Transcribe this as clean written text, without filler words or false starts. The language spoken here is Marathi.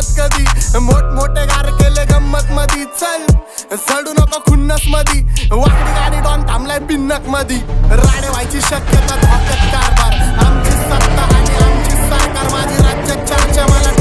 हिंमत कधी, मोठमोठे गार केले गंमत मधी. चल सडू नको खुन्नस मधी, वाकडी गाडी डॉन थांबलाय पिन्नक मधी. राडे व्हायची शक्यता धोक्यात कारभार, आमची सत्ता आणि आमची सरकार. माझी राज्यात चर्चा मला